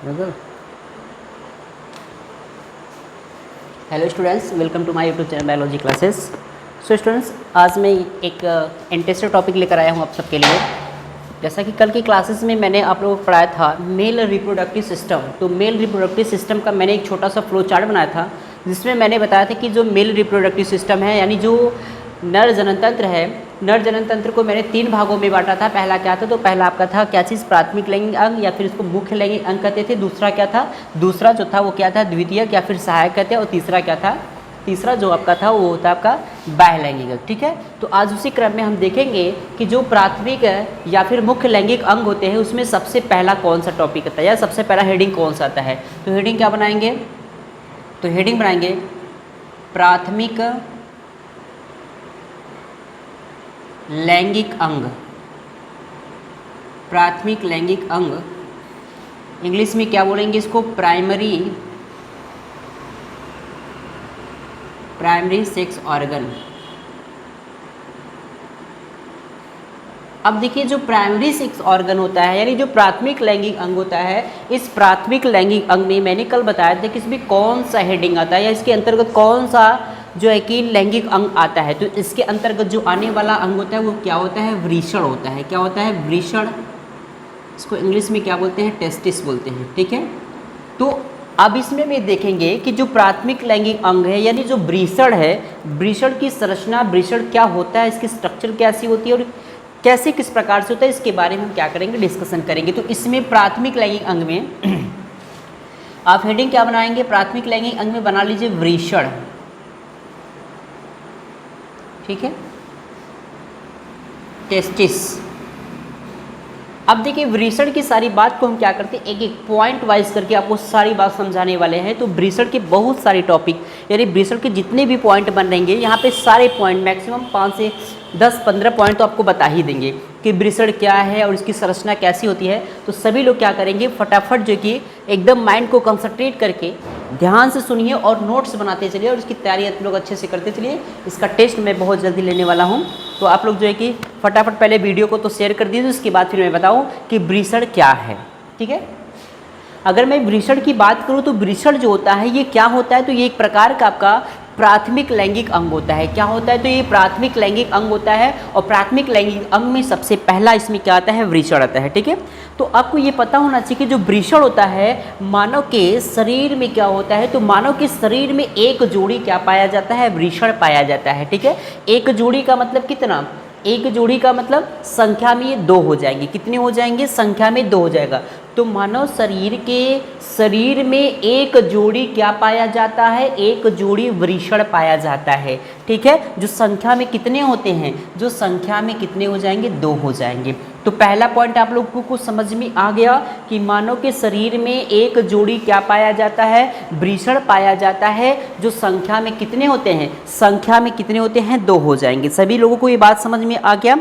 Brother. Hello students, welcome to my YouTube channel biology classes. So students, आज मैं एक interesting topic लेकर आया हूँ आप सबके लिए। जैसा कि कल की क्लासेस में मैंने आप लोगों को पढ़ाया था मेल रिप्रोडक्टिव सिस्टम, तो मेल रिप्रोडक्टिव सिस्टम का मैंने एक छोटा सा फ्लो चार्ट बनाया था, जिसमें मैंने बताया था कि जो मेल रिप्रोडक्टिव सिस्टम है, यानी जो नर जननतंत्र है, नर जननतंत्र को मैंने 3 भागों में बांटा था। पहला क्या था, तो पहला आपका था क्या चीज़, प्राथमिक लैंगिक अंग या फिर इसको मुख्य लैंगिक अंग कहते थे। दूसरा क्या था, दूसरा जो था वो क्या था, द्वितीयक या फिर सहायक कहते हैं। और तीसरा क्या था, तीसरा जो आपका था वो होता है आपका बाह्य लैंगिक अंग। ठीक है, तो आज उसी क्रम में हम देखेंगे कि जो प्राथमिक या फिर मुख्य लैंगिक अंग होते हैं उसमें सबसे पहला कौन सा टॉपिक आता है या सबसे पहला हेडिंग कौन सा आता है। तो हेडिंग क्या बनाएंगे, तो हेडिंग बनाएंगे प्राथमिक लैंगिक अंग। प्राथमिक लैंगिक अंग इंग्लिश में क्या बोलेंगे इसको, प्राइमरी सेक्स ऑर्गन। अब देखिए, जो प्राइमरी सेक्स ऑर्गन होता है यानी जो प्राथमिक लैंगिक अंग होता है, इस प्राथमिक लैंगिक अंग में मैंने कल बताया था कि इसमें कौन सा हेडिंग आता है या इसके अंतर्गत कौन सा जो है कि लैंगिक अंग आता है। तो इसके अंतर्गत जो आने वाला अंग होता है वो क्या होता है, वृषण होता है। क्या होता है, वृषण। इसको इंग्लिश में क्या बोलते हैं, टेस्टिस बोलते हैं। ठीक है, तो अब इसमें में देखेंगे कि जो प्राथमिक लैंगिक अंग है यानी जो वृषण है, वृषण की संरचना, वृषण क्या होता है, इसकी स्ट्रक्चर कैसी होती है और कैसे किस प्रकार से होता है, इसके बारे में हम क्या करेंगे, डिस्कशन करेंगे। तो इसमें प्राथमिक लैंगिक अंग में आप हेडिंग क्या बनाएंगे, प्राथमिक लैंगिक अंग में बना लीजिए वृषण। ठीक है, टेस्टिस। अब देखिए, वृषण की सारी बात को हम क्या करते हैं, एक एक पॉइंट वाइज करके आपको सारी बात समझाने वाले हैं। तो वृषण के बहुत सारे टॉपिक यानी वृषण के जितने भी पॉइंट बन रहेंगे यहाँ पे सारे पॉइंट मैक्सिमम 5 से 10-15 पॉइंट तो आपको बता ही देंगे कि वृषण क्या है और इसकी संरचना कैसी होती है। तो सभी लोग क्या करेंगे, फटाफट जो कि एकदम माइंड को कंसंट्रेट करके ध्यान से सुनिए और नोट्स बनाते चलिए और इसकी तैयारी आप लोग अच्छे से करते चलिए। इसका टेस्ट मैं बहुत जल्दी लेने वाला हूँ, तो आप लोग जो है कि फटाफट पहले वीडियो को तो शेयर कर दीजिए, उसके बाद फिर मैं बताऊँ कि वृषण क्या है। ठीक है, अगर मैं वृषण की बात करूँ तो वृषण जो होता है ये क्या होता है, तो ये एक प्रकार का आपका प्राथमिक लैंगिक अंग होता है। क्या होता है, तो ये प्राथमिक लैंगिक अंग होता है और प्राथमिक लैंगिक अंग में सबसे पहला इसमें क्या आता है, वृषण आता है। ठीक है, तो आपको ये पता होना चाहिए कि जो वृषण होता है मानव के शरीर में क्या होता है, तो मानव के शरीर में एक जोड़ी क्या पाया जाता है, वृषण पाया जाता है। ठीक है, एक जोड़ी का मतलब कितना, एक जोड़ी का मतलब संख्या में ये 2 हो जाएंगे। कितने हो जाएंगे, संख्या में 2 हो जाएगा। तो मानव शरीर में एक जोड़ी क्या पाया जाता है, एक जोड़ी वृषण पाया जाता है। ठीक है, जो संख्या में कितने होते हैं, जो संख्या में कितने हो जाएंगे, 2 हो जाएंगे। तो पहला पॉइंट आप लोगों को समझ में आ गया कि मानव के शरीर में एक जोड़ी क्या पाया जाता है, वृषण पाया जाता है, जो संख्या में कितने होते हैं, संख्या में कितने होते हैं, 2 हो जाएंगे। सभी लोगों को ये बात समझ में आ गया।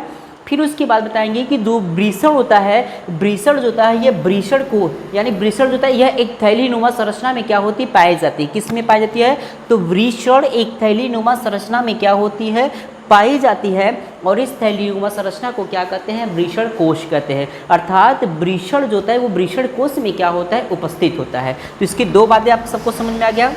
फिर उसके बाद बताएंगे कि जो वृषण होता है, वृषण जो होता है ये वृषण को यानी वृषण जो होता है यह एक थैलीनुमा संरचना में क्या होती है, पाई जाती है। किस में पाई जाती है, तो वृषण एक थैलीनुमा संरचना में क्या होती है, पाई जाती है। और इस थैलीनुमा संरचना को क्या कहते हैं, वृषण कोश कहते हैं। अर्थात वृषण जो होता है वो वृषण कोश में क्या होता है, उपस्थित होता है। तो इसकी 2 बातें आप सबको समझ में आ गया।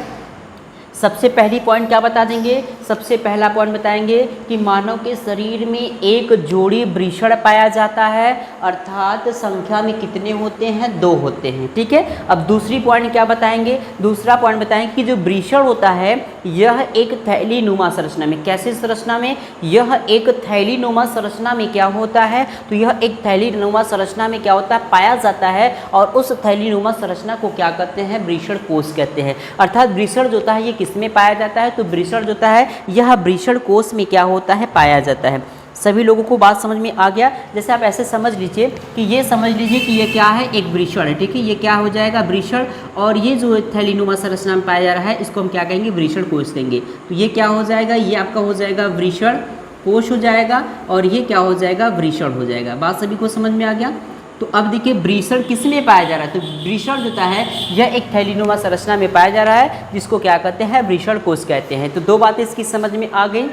सबसे पहली पॉइंट क्या बता देंगे, सबसे पहला पॉइंट बताएंगे कि मानव के शरीर में एक जोड़ी वृषण पाया जाता है, अर्थात संख्या में कितने होते हैं, 2 होते हैं। ठीक है, अब दूसरी पॉइंट क्या बताएंगे, दूसरा पॉइंट बताएंगे कि जो वृषण होता है यह एक थैलीनुमा संरचना में, कैसे संरचना में, यह एक थैलीनुमा संरचना में क्या होता है, तो यह एक थैलीनुमा संरचना में क्या होता है, पाया जाता है। और उस थैलीनुमा संरचना को क्या कहते हैं, वृषण कोश कहते हैं। अर्थात वृषण जो होता है ये किसमें पाया जाता है, तो वृषण जो होता है यह वृषण कोश में क्या होता है, पाया जाता है। सभी लोगों को बात समझ में आ गया। जैसे आप ऐसे समझ लीजिए कि ये समझ लीजिए कि ये क्या है, एक वृषण है। ठीक है, ये क्या हो जाएगा, वृषण। और ये जो थैलीनुमा संरचना में पाया जा रहा है इसको हम क्या कहेंगे, वृषण कोश देंगे। तो ये क्या हो जाएगा, ये आपका हो जाएगा वृषण कोश हो जाएगा और ये क्या हो जाएगा, वृषण हो जाएगा। बात सभी को समझ में आ गया। तो अब देखिए वृषण किस में पाया जा रहा है, तो वृषण जो है यह एक थैलीनुमा संरचना में पाया जा रहा है, जिसको क्या कहते हैं, वृषण कोश कहते हैं। तो 2 बातें इसकी समझ में आ गई।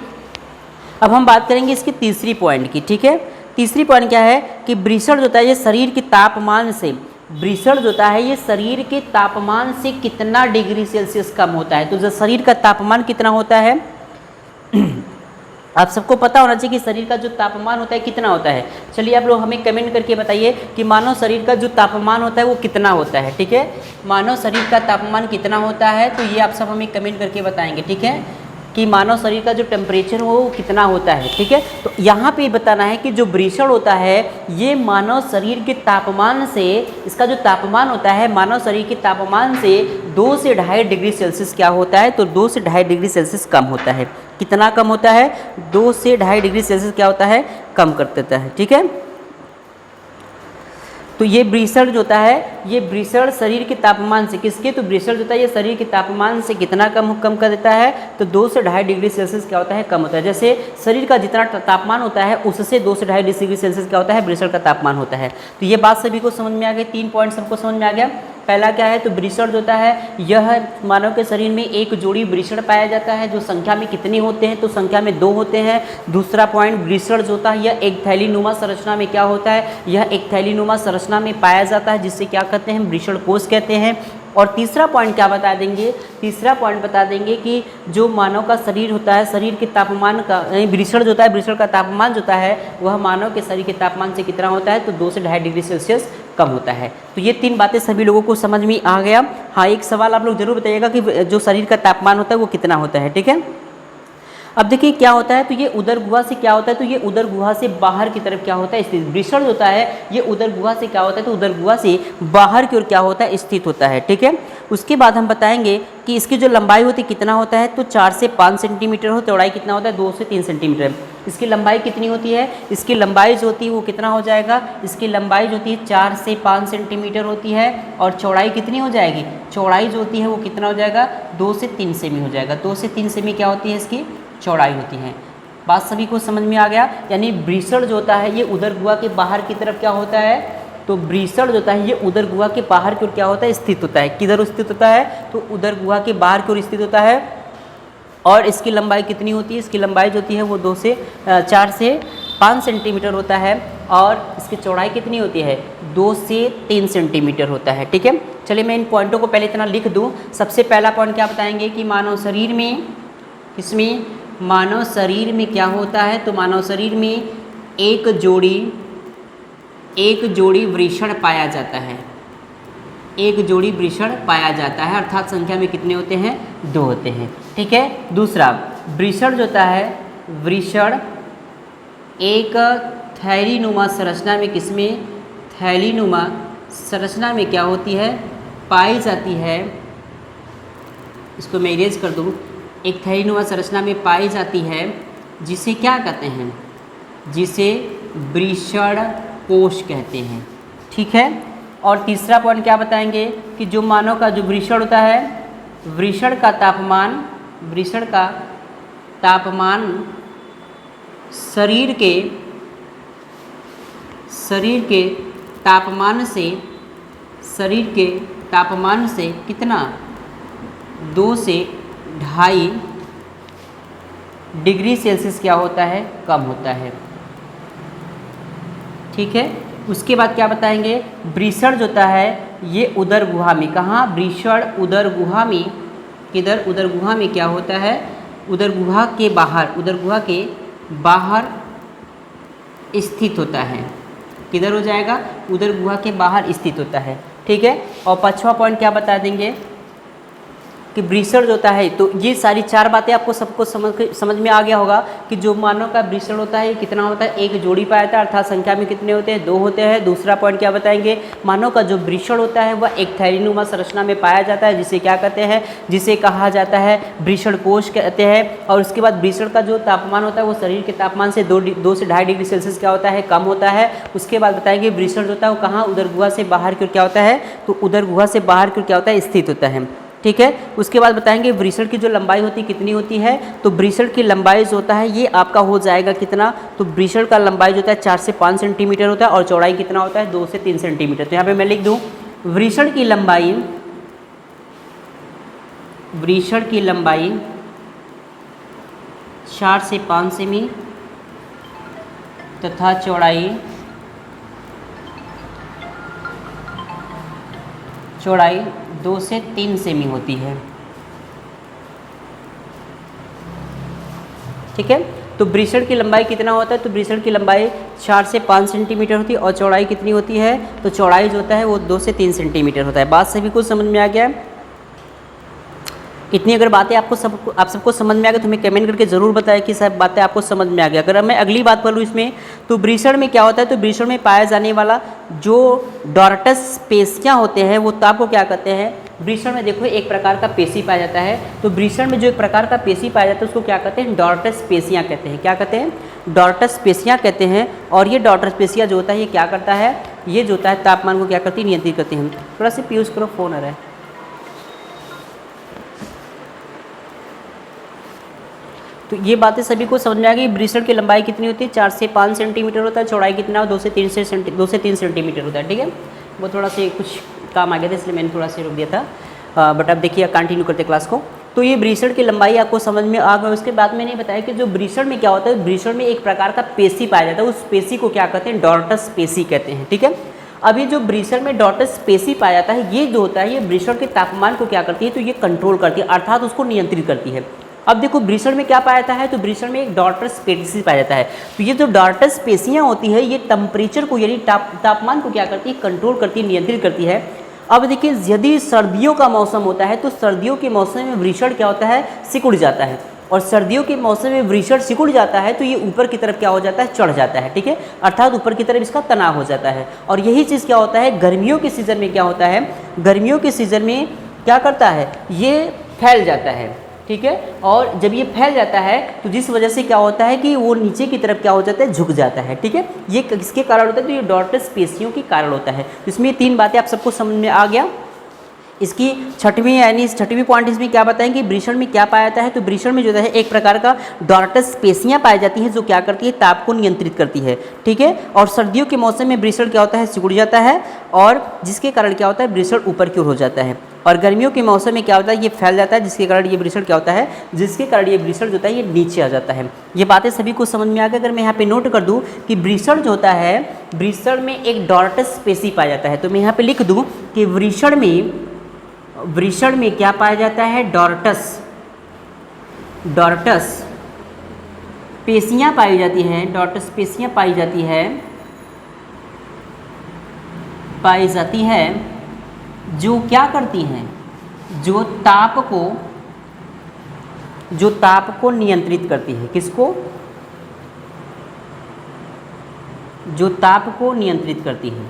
अब हम बात करेंगे इसकी तीसरी पॉइंट की। ठीक है, तीसरी पॉइंट क्या है कि वृषण जो होता है ये शरीर के तापमान से वृषण जो होता है ये शरीर के तापमान से कितना डिग्री सेल्सियस कम होता है। तो जो शरीर का तापमान कितना होता है आप सबको पता होना चाहिए कि शरीर का जो तापमान होता है कितना होता है। चलिए आप लोग हमें कमेंट करके बताइए कि मानव शरीर का जो तापमान होता है वो कितना होता है। ठीक है, मानव शरीर का तापमान कितना होता है, तो ये आप सब हमें कमेंट करके बताएंगे। ठीक है, कि मानव शरीर का जो टेम्परेचर हो वो कितना होता है। ठीक है, तो यहाँ पे बताना है कि जो वृषण होता है ये मानव शरीर के तापमान से, इसका जो तापमान होता है मानव शरीर के तापमान से 2 से 2.5 डिग्री सेल्सियस क्या होता है, तो 2 से 2.5 डिग्री सेल्सियस कम होता है। कितना कम होता है, 2 से 2.5 डिग्री सेल्सियस क्या होता है, कम कर देता है। ठीक है, तो ये वृषण जो होता है ये वृषण शरीर के तापमान से, किसके, तो वृषण जो होता है ये शरीर के तापमान से कितना कम कर देता है, तो 2 से 2.5 डिग्री सेल्सियस क्या होता है, कम होता है। जैसे शरीर का जितना तापमान होता है उससे 2 से 2.5 डिग्री सेल्सियस क्या होता है, वृषण का तापमान होता है। तो ये बात सभी को समझ में आ गई, 3 पॉइंट सबको समझ में आ गया। पहला क्या है, तो वृषण जो होता है यह मानव के शरीर में एक जोड़ी वृषण पाया जाता है, जो संख्या में कितने होते हैं, तो संख्या में 2 होते हैं। दूसरा पॉइंट, वृषण जो होता है यह एक थैलीनुमा संरचना में क्या होता है, यह एक थैलीनुमा संरचना में पाया जाता है, जिससे क्या कहते हैं, वृषण कोश कहते हैं। और तीसरा पॉइंट क्या बता देंगे, तीसरा पॉइंट बता देंगे कि जो मानव का शरीर होता है, शरीर के तापमान का, वृषण जो होता है वृषण का तापमान जो होता है वह मानव के शरीर के तापमान से कितना होता है, तो 2 से 2.5 डिग्री सेल्सियस कम होता है। तो ये 3 बातें सभी लोगों को समझ में आ गया। हाँ, एक सवाल आप लोग जरूर बताइएगा कि जो शरीर का तापमान होता है वो कितना होता है। ठीक है, अब देखिए क्या होता है, तो ये उदर गुहा से क्या होता है, तो ये उदर गुहा से बाहर की तरफ क्या होता है, स्थित। वृषण होता है ये उदर गुहा से क्या होता है, तो उदर गुहा से बाहर की ओर क्या होता है, स्थित होता है। ठीक है, उसके बाद हम बताएंगे कि इसकी जो लंबाई होती है कितना होता है, तो 4 से 5 सेंटीमीटर हो, चौड़ाई कितना होता है, 2 से 3 सेंटीमीटर। इसकी लंबाई कितनी होती है, इसकी लंबाई जो होती है वो कितना हो जाएगा, इसकी लंबाई जो होती है 4 से 5 सेंटीमीटर होती है, और चौड़ाई कितनी हो जाएगी, चौड़ाई जो होती है वो कितना हो जाएगा, 2 से 3 सेमी हो जाएगा। 2 से 3 सेमी क्या होती है, इसकी चौड़ाई होती है। बात सभी को समझ में आ गया। यानी वृषण जो होता है ये उदर गुहा के बाहर की तरफ क्या होता है, तो वृषण जो होता है ये उदर गुहा के बाहर की ओर क्या होता है, स्थित होता है। किधर स्थित होता है, तो उदर गुहा के बाहर की ओर स्थित होता है। और इसकी लंबाई कितनी होती है, इसकी लंबाई जो होती है वो 4 से 5 सेंटीमीटर होता है, और इसकी चौड़ाई कितनी होती है, 2 से 3 सेंटीमीटर होता है। ठीक है, चलिए मैं इन पॉइंटों को पहले इतना लिख दूँ। सबसे पहला पॉइंट क्या बताएंगे कि मानव शरीर में, इसमें मानव शरीर में क्या होता है, तो मानव शरीर में एक जोड़ी वृषण पाया जाता है, एक जोड़ी वृषण पाया जाता है, अर्थात संख्या में कितने होते हैं, 2 होते हैं। ठीक है, दूसरा वृषण जो होता है, वृषण एक थैलीनुमा संरचना में, किसमें, थैलीनुमा संरचना में क्या होती है, पाई जाती है। इसको मैं इरेज कर दूँ, एक थैलीनुमा संरचना में पाई जाती है, जिसे क्या कहते हैं, जिसे वृषण कोश कहते हैं। ठीक है, और तीसरा पॉइंट क्या बताएंगे कि जो मानव का जो वृषण होता है, वृषण का तापमान शरीर के तापमान से कितना, 2 से 2.5 डिग्री सेल्सियस क्या होता है, कम होता है। ठीक है, उसके बाद क्या बताएंगे, वृषण जो होता है ये उदर गुहा में, कहाँ, वृषण उदर गुहा में, किधर, उदर गुहा में क्या होता है, उदर गुहा के बाहर स्थित होता है। किधर हो जाएगा, उदर गुहा के बाहर स्थित होता है। ठीक है, और 5वां पॉइंट क्या बता देंगे कि वृषण जो होता है, तो ये सारी 4 बातें आपको सबको समझ में आ गया होगा कि जो मानव का वृषण होता है कितना होता है, एक जोड़ी पाया जाता है, अर्थात संख्या में कितने होते हैं, 2 होते हैं। दूसरा पॉइंट क्या बताएंगे, मानव का जो वृषण होता है वह एक थैलीनुमा संरचना में पाया जाता है, जिसे क्या कहते हैं, जिसे कहा जाता है वृषण कोश कहते हैं। और उसके बाद वृषण का जो तापमान होता है वो शरीर के तापमान से 2 से 2.5 डिग्री सेल्सियस क्या होता है, कम होता है। उसके बाद बताएंगे वृषण जो होता है वो कहाँ, उदर गुहा से बाहर की ओर क्या होता है, तो उदर गुहा से बाहर की ओर क्या होता है, स्थित होता है। ठीक है, उसके बाद बताएंगे वृषण की जो लंबाई होती है कितनी होती है, तो वृषण की लंबाई जो होता है ये आपका हो जाएगा कितना, तो वृषण का लंबाई जो होता है 4 से 5 सेंटीमीटर होता है, और चौड़ाई कितना होता है, 2 से 3 सेंटीमीटर। तो यहाँ पे मैं लिख दूँ वृषण की लंबाई 4 से 5 सेमी तथा चौड़ाई चौड़ाई 2 से 3 सेमी होती है। ठीक है, तो ब्रिसड की लंबाई कितना होता है? तो ब्रिसड की लंबाई 4 से 5 सेंटीमीटर होती है और चौड़ाई कितनी होती है? तो चौड़ाई जो होता है वो 2 से 3 सेंटीमीटर होता है। बात सभी को समझ में आ गया? इतनी अगर बातें आप सबको समझ में आ गई तो हमें कमेंट करके ज़रूर बताएं कि सब बातें आपको समझ में आ गई। अगर मैं अगली बात कर लूँ इसमें, तो ब्रिसड में क्या होता है? तो ब्रिसड में पाया जाने वाला जो डॉर्टस पेशियाँ होते हैं वो ताप को क्या कहते हैं? ब्रिसड में देखो एक प्रकार का पेशी पाया जाता है, तो ब्रिसड में जो एक प्रकार का पेशी पाया जाता है उसको क्या कहते हैं? डॉर्टस पेशियाँ कहते हैं। क्या कहते हैं? डॉर्टस पेशियाँ कहते हैं। और ये डॉर्टस पेशियाँ जो होता है ये क्या करता है? ये जो होता है तापमान को क्या करती है? नियंत्रित करती है। थोड़ा सा यूज़ करो, फोन आ रहा है। तो ये बातें सभी को समझ में आ गई। ब्रिसड की लंबाई कितनी होती है? 4 से 5 सेंटीमीटर होता है। चौड़ाई कितना? 2 से 3 सेंटीमीटर होता है। ठीक है, वो थोड़ा से कुछ काम आ गया था इसलिए मैंने थोड़ा सा रुक दिया था, बट अब देखिए कंटिन्यू करते क्लास को। तो ये ब्रिसड की लंबाई आपको समझ में आ गई। उसके बाद मैंने बताया कि जो ब्रिसड में क्या होता है, ब्रिसड में एक प्रकार का पेशी पाया जाता है, उस पेशी को क्या कहते हैं? डॉर्टस पेशी कहते हैं। ठीक है, अभी जो ब्रिसड में डॉर्टस पेशी पाया जाता है ये जो होता है ये ब्रिसड के तापमान को क्या करती है? तो ये कंट्रोल करती है, अर्थात उसको नियंत्रित करती है। अब देखो ब्रिसड में क्या पाया जाता है? तो ब्रिसड में एक डॉर्टस पेशी पाया जाता है। तो ये जो डॉर्टस पेशियाँ होती है ये टेम्परेचर को यानी तापमान को क्या करती है? कंट्रोल करती है, नियंत्रित करती है। अब देखिए यदि सर्दियों का मौसम होता है तो सर्दियों के मौसम में ब्रिसड क्या होता है? सिकुड़ जाता है, और सर्दियों के मौसम में ब्रिसड सिकुड़ जाता है तो ये ऊपर की तरफ क्या हो जाता है? चढ़ जाता है। ठीक है, अर्थात ऊपर की तरफ इसका तनाव हो जाता है। और यही चीज़ क्या होता है? गर्मियों के सीज़न में क्या होता है? गर्मियों के सीज़न में क्या करता है? ये फैल जाता है। ठीक है, और जब ये फैल जाता है तो जिस वजह से क्या होता है कि वो नीचे की तरफ क्या हो जाता है? झुक जाता है। ठीक है, ये किसके कारण होता है? तो ये डॉर्टस पेशियों के कारण होता है। इसमें 3 बातें आप सबको समझ में आ गया। इसकी छठवीं पॉइंट इसमें क्या बताएं कि ब्रिसड में क्या पाया जाता है? तो ब्रिसड में जो है एक प्रकार का डॉर्टस पेशियाँ पाई जाती हैं जो क्या करती है? ताप को नियंत्रित करती है। ठीक है, और सर्दियों के मौसम में ब्रिसड क्या होता है? सिकुड़ जाता है, और जिसके कारण क्या होता है? ब्रिसड ऊपर की ओर हो जाता है। और गर्मियों के मौसम में क्या होता है? ये फैल जाता है, जिसके कारण ये ब्रिसड क्या होता है? जिसके कारण ये ब्रिसड जो होता है ये नीचे आ जाता है। ये बातें सभी को समझ में आ गई। अगर मैं यहाँ पे नोट कर दूँ कि ब्रिसड जो होता है, ब्रिसड में एक डॉर्टस पेशी पाया जाता है, तो मैं यहाँ पे लिख दूँ कि ब्रिसड में क्या पाया जाता है? डॉर्टस पेशियाँ पाई जाती हैं। डॉर्टस पेशियाँ पाई जाती है जो क्या करती हैं? जो ताप को नियंत्रित करती है। किसको? जो ताप को नियंत्रित करती है।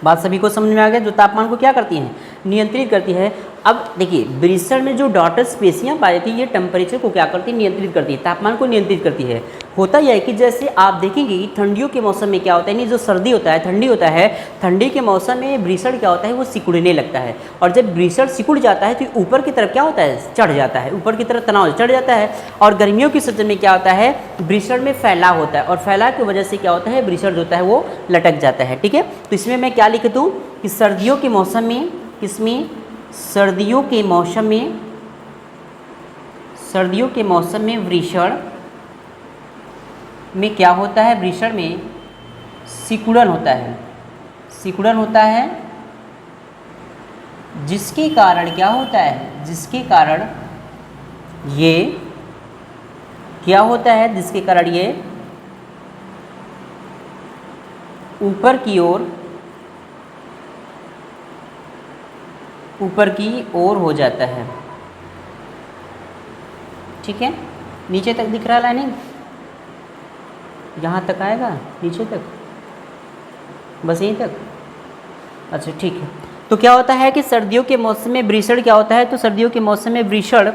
बात सभी को समझ में आ गया? जो तापमान को क्या करती हैं? नियंत्रित करती है। अब देखिए ब्रिसड में जो डॉर्टस पेशियाँ पाई जाती है ये टेम्परेचर को क्या करती है? नियंत्रित करती है, तापमान को नियंत्रित करती है। होता यह है कि जैसे आप देखेंगे कि ठंडियों के मौसम में क्या होता है, नहीं जो सर्दी होता है, ठंडी होता है, ठंडी के मौसम में ब्रिसड क्या होता है? वो सिकुड़ने लगता है, और जब ब्रिसड सिकुड़ जाता है तो ऊपर की तरफ क्या होता है? चढ़ जाता है, ऊपर की तरफ तनाव चढ़ जाता है। और गर्मियों के सीजन में क्या होता है? ब्रिसड में फैलाव होता है, और फैलाव की वजह से क्या होता है? ब्रिसड जो होता है वो लटक जाता है। ठीक है, तो इसमें मैं क्या लिख दूँ कि सर्दियों के मौसम में, किसमें? सर्दियों के मौसम में ब्रिसड में क्या होता है? ब्रिसड में सिकुड़न होता है, जिसके कारण क्या होता है? जिसके कारण ये क्या होता है? जिसके कारण ये ऊपर की ओर हो जाता है। ठीक है, नीचे तक दिख रहा है लाइनिंग? यहाँ तक आएगा? नीचे तक? बस यहीं तक? अच्छा ठीक है। तो क्या होता है कि सर्दियों के मौसम में ब्रिसड क्या होता है? तो सर्दियों के मौसम में ब्रिसड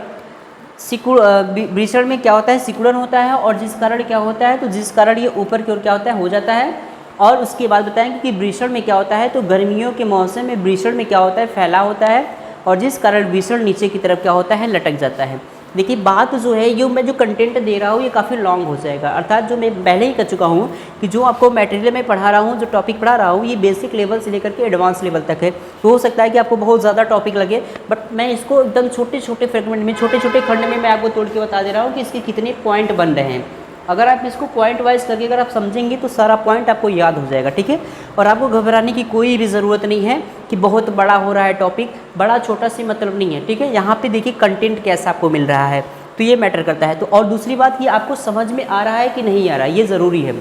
में क्या होता है? सिकुड़न होता है, और जिस कारण क्या होता है? तो जिस कारण ये ऊपर की ओर क्या होता है? हो जाता है। और उसके बाद बताएंगे कि ब्रिसड में क्या होता है? तो गर्मियों के मौसम में ब्रिसड में क्या होता है? फैलाव होता है, और जिस कारण ब्रिसड नीचे की तरफ क्या होता है? लटक जाता है। देखिए बात जो है ये मैं जो कंटेंट दे रहा हूँ ये काफ़ी लॉन्ग हो जाएगा, अर्थात जो मैं पहले ही कर चुका हूँ कि जो आपको मटेरियल में पढ़ा रहा हूँ, जो टॉपिक पढ़ा रहा हूँ, ये बेसिक लेवल से लेकर के एडवांस लेवल तक है। तो हो सकता है कि आपको बहुत ज़्यादा टॉपिक लगे, बट मैं इसको एकदम छोटे छोटे फ्रेगमेंट में, छोटे छोटे खंड में मैं आपको तोड़ के बता दे रहा हूँ कि इसके कितने पॉइंट बन रहे हैं। अगर आप इसको पॉइंट वाइज करके अगर आप समझेंगे तो सारा पॉइंट आपको याद हो जाएगा, ठीक है। और आपको घबराने की कोई भी ज़रूरत नहीं है कि बहुत बड़ा हो रहा है टॉपिक, बड़ा छोटा से मतलब नहीं है, ठीक है। यहाँ पे देखिए कंटेंट कैसा आपको मिल रहा है, तो ये मैटर करता है। तो और दूसरी बात ये आपको समझ में आ रहा है कि नहीं आ रहा है, ये ज़रूरी है।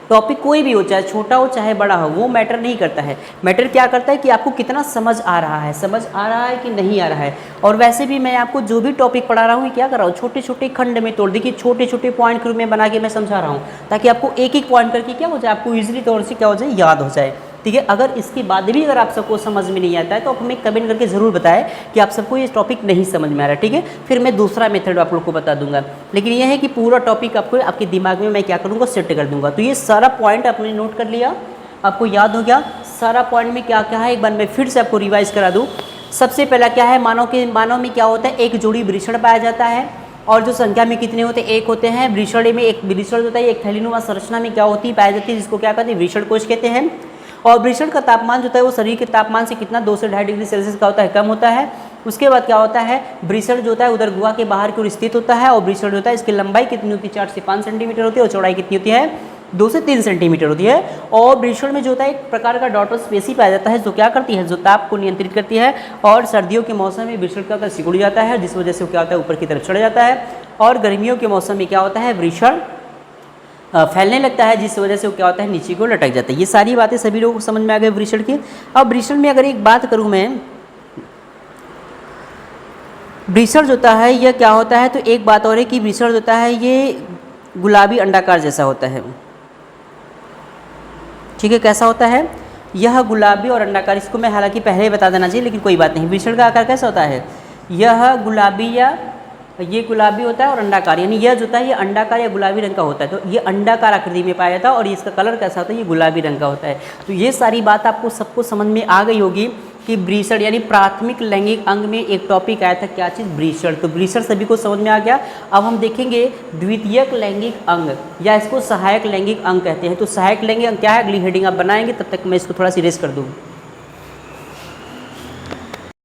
टॉपिक कोई भी हो, चाहे छोटा हो चाहे बड़ा हो, वो मैटर नहीं करता है। मैटर क्या करता है कि आपको कितना समझ आ रहा है, समझ आ रहा है कि नहीं आ रहा है। और वैसे भी मैं आपको जो भी टॉपिक पढ़ा रहा हूँ क्या कर रहा हूँ, छोटे छोटे खंड में तोड़, देखिए छोटे छोटे पॉइंट के रूप में बना के मैं समझा रहा हूँ, ताकि आपको एक एक पॉइंट करके क्या हो जाए, आपको ईजिली तौर से क्या हो जाए, याद हो जाए, ठीक है। अगर इसके बाद भी अगर आप सबको समझ में नहीं आता है तो आप हमें कमेंट करके ज़रूर बताएं कि आप सबको ये टॉपिक नहीं समझ में आ रहा है, ठीक है। फिर मैं दूसरा मेथड आप लोग को बता दूंगा, लेकिन ये है कि पूरा टॉपिक आपको आपके दिमाग में मैं क्या करूँगा, सेट कर दूंगा। तो ये सारा पॉइंट आपने नोट कर लिया, आपको याद हो गया सारा पॉइंट में क्या क्या है। एक बार मैं फिर से आपको रिवाइज करा दूँ। सबसे पहला क्या है, मानव में क्या होता है, एक जोड़ी वृषण पाया जाता है, और जो संख्या में कितने होते हैं, एक होते हैं। वृषण में एक वृषण होता है, एक थैलीनुमा संरचना में क्या होती है, पाई जाती है, जिसको क्या कहते हैं, वृषण कोश कहते हैं। और वृषण का तापमान जो होता है वो शरीर के तापमान से कितना 2 से 2.5 डिग्री सेल्सियस का होता है, कम होता है। उसके बाद क्या होता है, वृषण जो होता है उधर गुहा के बाहर की ओर स्थित होता है, और वृषण जो होता है इसकी लंबाई कितनी होती है, 4 से 5 सेंटीमीटर होती है, और चौड़ाई कितनी होती है, 2 से 3 सेंटीमीटर होती है। और वृषण में जो होता है एक प्रकार का डॉटर स्पेसी पाया जाता है, जो क्या करती है, जो ताप को नियंत्रित करती है। और सर्दियों के मौसम में वृषण का सिकुड़ जाता है, जिस वजह से वो क्या होता है, ऊपर की तरफ चढ़ जाता है। और गर्मियों के मौसम में क्या होता है, वृषण फैलने लगता है, जिस वजह से वो क्या होता है, नीचे को लटक जाता है। ये सारी बातें सभी लोगों को समझ में आ गई वृषण की। अब वृषण में अगर एक बात करूं मैं, वृषण जो होता है यह क्या होता है, तो एक बात और है कि वृषण जो होता है ये गुलाबी अंडाकार जैसा होता है, ठीक है। कैसा होता है, यह गुलाबी और अंडाकार, इसको मैं हालांकि पहले ही बता देना चाहिए, लेकिन कोई बात नहीं। वृषण का आकार कैसा होता है, यह गुलाबी या ये गुलाबी होता है, और अंडाकार, यानी यह जो होता है ये अंडाकार या गुलाबी रंग का होता है। तो ये अंडाकार आकृति में पाया जाता है, और इसका कलर कैसा होता है, ये गुलाबी रंग का होता है। तो ये सारी बात आपको सबको समझ में आ गई होगी कि वृषण यानी प्राथमिक लैंगिक अंग में एक टॉपिक आया था, क्या चीज़, वृषण। तो वृषण सभी को समझ में आ गया। अब हम देखेंगे द्वितीयक लैंगिक अंग, या इसको सहायक लैंगिक अंग कहते हैं। तो सहायक लैंगिक अंग क्या है, अगली हेडिंग आप बनाएंगे, तब तक मैं इसको थोड़ा सी रेस्ट कर दूँ।